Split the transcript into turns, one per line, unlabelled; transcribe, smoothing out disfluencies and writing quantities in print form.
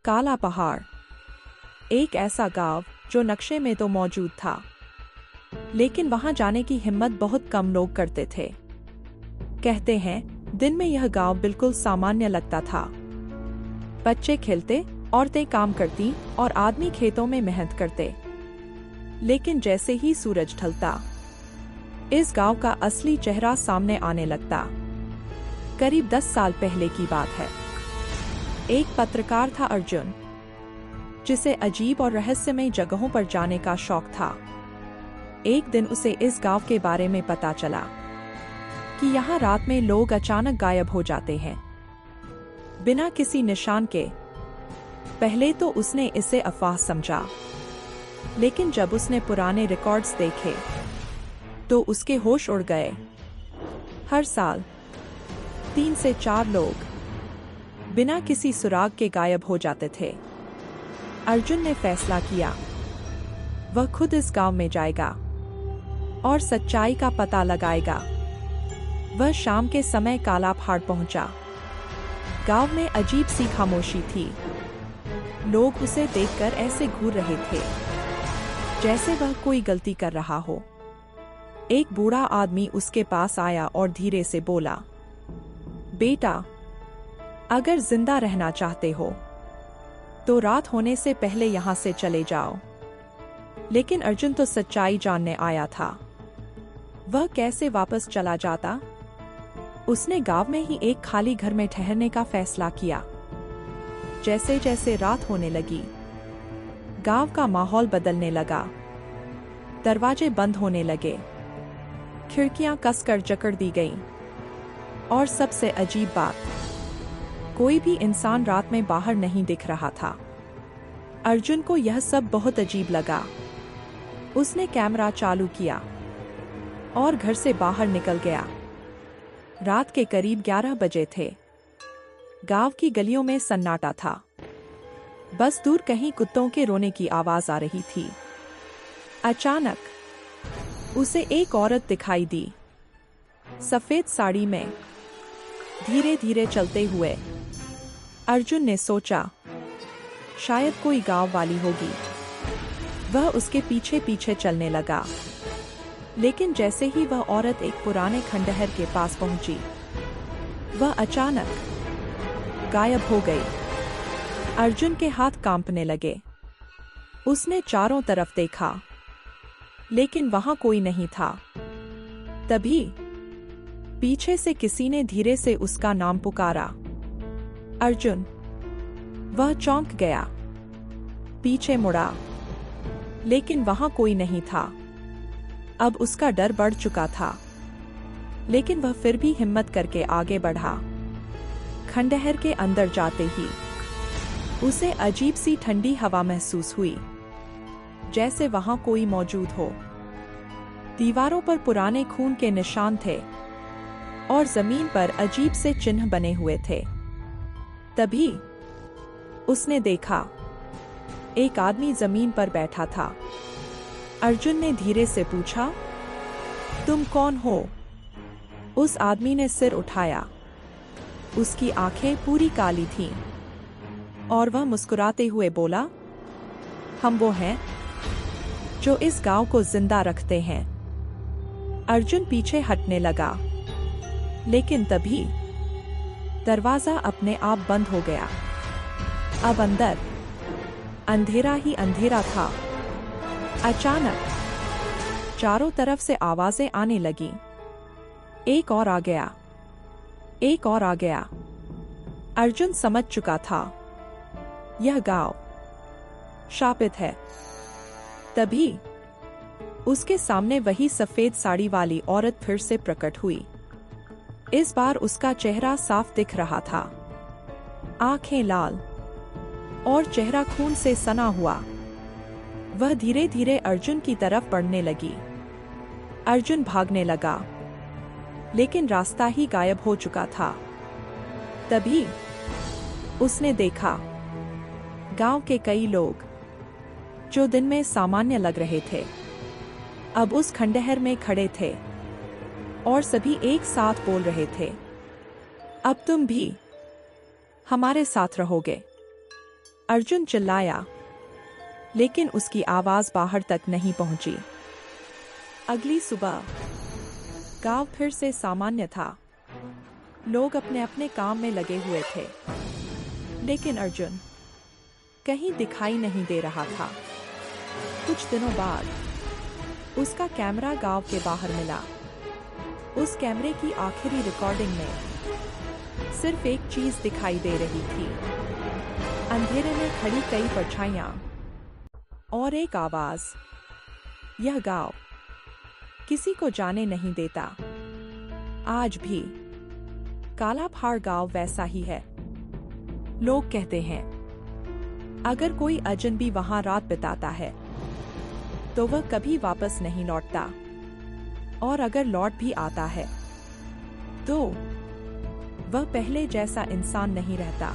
काला पहाड़, एक ऐसा गांव जो नक्शे में तो मौजूद था, लेकिन वहां जाने की हिम्मत बहुत कम लोग करते थे। कहते हैं, दिन में यह गांव बिल्कुल सामान्य लगता था। बच्चे खेलते, औरतें काम करती और आदमी खेतों में मेहनत करते। लेकिन जैसे ही सूरज ढलता, इस गांव का असली चेहरा सामने आने लगता। करीब 10 साल पहले की बात है। एक पत्रकार था अर्जुन, जिसे अजीब और रहस्यमय जगहों पर जाने का शौक था। एक दिन उसे इस गांव के बारे में पता चला कि यहाँ रात में लोग अचानक गायब हो जाते हैं, बिना किसी निशान के। पहले तो उसने इसे अफवाह समझा, लेकिन जब उसने पुराने रिकॉर्ड्स देखे तो उसके होश उड़ गए। हर साल 3 से 4 लोग बिना किसी सुराग के गायब हो जाते थे। अर्जुन ने फैसला किया, वह खुद इस गांव में जाएगा और सच्चाई का पता लगाएगा। वह शाम के समय काला पहाड़ पहुंचा। गांव में अजीब सी खामोशी थी। लोग उसे देखकर ऐसे घूर रहे थे जैसे वह कोई गलती कर रहा हो। एक बूढ़ा आदमी उसके पास आया और धीरे से बोला, बेटा, अगर जिंदा रहना चाहते हो तो रात होने से पहले यहां से चले जाओ। लेकिन अर्जुन तो सच्चाई जानने आया था। वह कैसे वापस चला जाता? उसने गांव में ही एक खाली घर में ठहरने का फैसला किया। जैसे जैसे रात होने लगी, गांव का माहौल बदलने लगा। दरवाजे बंद होने लगे, खिड़कियां कसकर जकड़ दी गईं। और सबसे अजीब बात, कोई भी इंसान रात में बाहर नहीं दिख रहा था। अर्जुन को यह सब बहुत अजीब लगा। उसने कैमरा चालू किया और घर से बाहर निकल गया। रात के करीब 11 बजे थे। गांव की गलियों में सन्नाटा था। बस दूर कहीं कुत्तों के रोने की आवाज आ रही थी। अचानक उसे एक औरत दिखाई दी, सफेद साड़ी में, धीरे धीरे चलते हुए। अर्जुन ने सोचा, शायद कोई गांव वाली होगी। वह उसके पीछे पीछे चलने लगा। लेकिन जैसे ही वह औरत एक पुराने खंडहर के पास पहुंची, वह अचानक गायब हो गई। अर्जुन के हाथ कांपने लगे। उसने चारों तरफ देखा, लेकिन वहां कोई नहीं था। तभी पीछे से किसी ने धीरे से उसका नाम पुकारा, अर्जुन। वह चौंक गया, पीछे मुड़ा, लेकिन वहां कोई नहीं था। अब उसका डर बढ़ चुका था, लेकिन वह फिर भी हिम्मत करके आगे बढ़ा। खंडहर के अंदर जाते ही उसे अजीब सी ठंडी हवा महसूस हुई, जैसे वहां कोई मौजूद हो। दीवारों पर पुराने खून के निशान थे और जमीन पर अजीब से चिन्ह बने हुए थे। तभी उसने देखा, एक आदमी जमीन पर बैठा था। अर्जुन ने धीरे से पूछा, तुम कौन हो? उस आदमी ने सिर उठाया। उसकी आंखें पूरी काली थीं और वह मुस्कुराते हुए बोला, हम वो हैं जो इस गांव को जिंदा रखते हैं। अर्जुन पीछे हटने लगा, लेकिन तभी दरवाजा अपने आप बंद हो गया। अब अंदर अंधेरा ही अंधेरा था। अचानक चारों तरफ से आवाजें आने लगी। एक और आ गया, एक और आ गया। अर्जुन समझ चुका था, यह गांव शापित है। तभी उसके सामने वही सफेद साड़ी वाली औरत फिर से प्रकट हुई। इस बार उसका चेहरा साफ दिख रहा था, आंखें लाल और चेहरा खून से सना हुआ। वह धीरे धीरे अर्जुन की तरफ बढ़ने लगी। अर्जुन भागने लगा, लेकिन रास्ता ही गायब हो चुका था। तभी उसने देखा, गांव के कई लोग जो दिन में सामान्य लग रहे थे, अब उस खंडहर में खड़े थे और सभी एक साथ बोल रहे थे, अब तुम भी हमारे साथ रहोगे। अर्जुन चिल्लाया, लेकिन उसकी आवाज बाहर तक नहीं पहुंची। अगली सुबह गांव फिर से सामान्य था। लोग अपने अपने काम में लगे हुए थे, लेकिन अर्जुन कहीं दिखाई नहीं दे रहा था। कुछ दिनों बाद उसका कैमरा गांव के बाहर मिला। उस कैमरे की आखिरी रिकॉर्डिंग में सिर्फ एक चीज दिखाई दे रही थी, अंधेरे में खड़ी कई परछाइयां और एक आवाज, यह गांव किसी को जाने नहीं देता। आज भी काला पहाड़ गांव वैसा ही है। लोग कहते हैं अगर कोई अजनबी वहां रात बिताता है तो वह कभी वापस नहीं लौटता, और अगर लौट भी आता है तो वह पहले जैसा इंसान नहीं रहता।